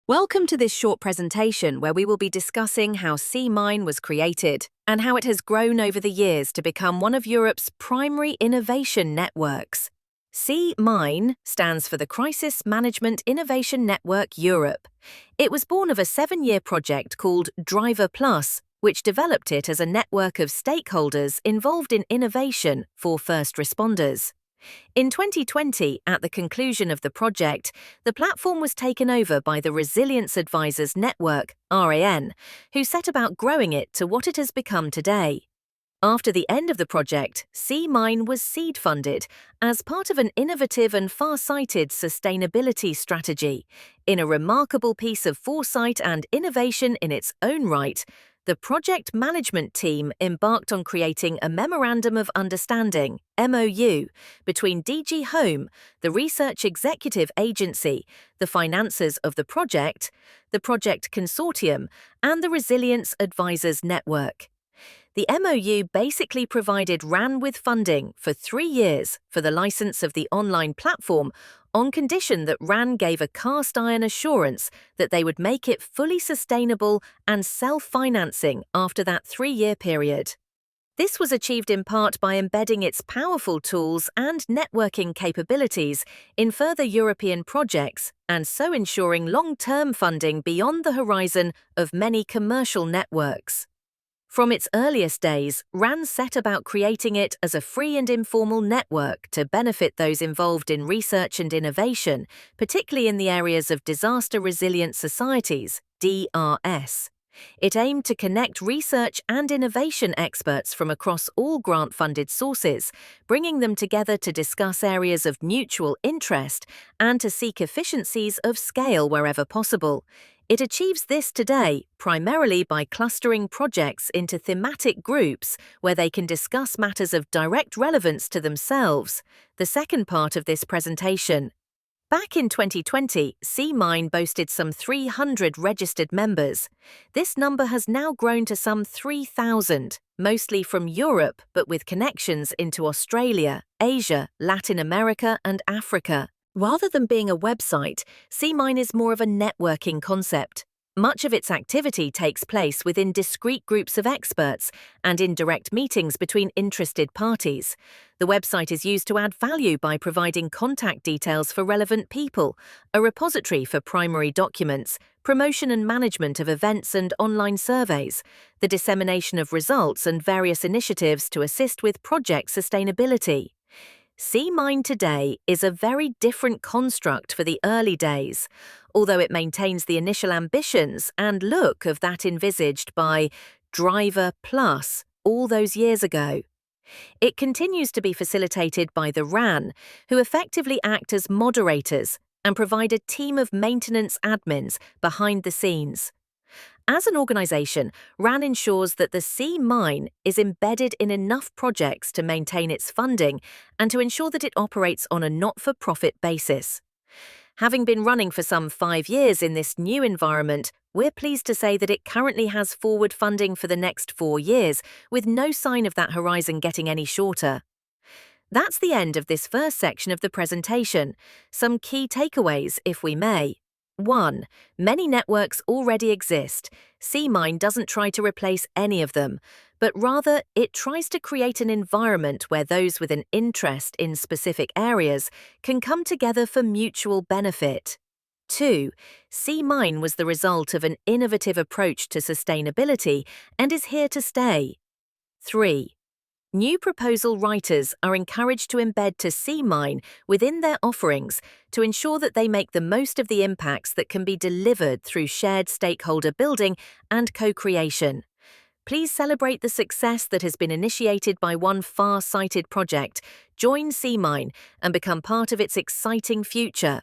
Welcome to this short presentation where we will be discussing how CMINE was created and how it has grown over the years to become one of Europe's primary innovation networks. CMINE stands for the Crisis Management Innovation Network Europe. It was born of a 7-year project called Driver Plus, which developed it as a network of stakeholders involved in innovation for first responders. In 2020, at the conclusion of the project, the platform was taken over by the Resilience Advisors Network, RAN, who set about growing it to what it has become today. After the end of the project, CMINE was seed funded as part of an innovative and far-sighted sustainability strategy. In a remarkable piece of foresight and innovation in its own right, the project management team embarked on creating a Memorandum of Understanding, MOU, between DG Home, the Research Executive Agency, the financiers of the project consortium, and the Resilience Advisors Network. The MOU basically provided RAN with funding for 3 years for the license of the online platform on condition that RAN gave a cast-iron assurance that they would make it fully sustainable and self-financing after that 3-year period. This was achieved in part by embedding its powerful tools and networking capabilities in further European projects and so ensuring long-term funding beyond the horizon of many commercial networks. From its earliest days, RAN set about creating it as a free and informal network to benefit those involved in research and innovation, particularly in the areas of disaster-resilient societies, DRS. It aimed to connect research and innovation experts from across all grant-funded sources, bringing them together to discuss areas of mutual interest and to seek efficiencies of scale wherever possible. It achieves this today primarily by clustering projects into thematic groups where they can discuss matters of direct relevance to themselves. The second part of this presentation. Back in 2020, CMINE boasted some 300 registered members. This number has now grown to some 3,000, mostly from Europe but with connections into Australia, Asia, Latin America and Africa. Rather than being a website, CMINE is more of a networking concept. Much of its activity takes place within discrete groups of experts and in direct meetings between interested parties. The website is used to add value by providing contact details for relevant people, a repository for primary documents, promotion and management of events and online surveys, the dissemination of results and various initiatives to assist with project sustainability. CMINE today is a very different construct for the early days, although it maintains the initial ambitions and look of that envisaged by Driver Plus all those years ago. It continues to be facilitated by the RAN, who effectively act as moderators and provide a team of maintenance admins behind the scenes. As an organization, RAN ensures that the CMINE is embedded in enough projects to maintain its funding and to ensure that it operates on a not-for-profit basis. Having been running for some 5 years in this new environment, we're pleased to say that it currently has forward funding for the next 4 years, with no sign of that horizon getting any shorter. That's the end of this first section of the presentation. Some key takeaways, if we may. 1. Many networks already exist. CMINE doesn't try to replace any of them, but rather it tries to create an environment where those with an interest in specific areas can come together for mutual benefit. 2. CMINE was the result of an innovative approach to sustainability and is here to stay. 3. New proposal writers are encouraged to embed to CMINE within their offerings to ensure that they make the most of the impacts that can be delivered through shared stakeholder building and co-creation. Please celebrate the success that has been initiated by one far-sighted project. Join CMINE and become part of its exciting future.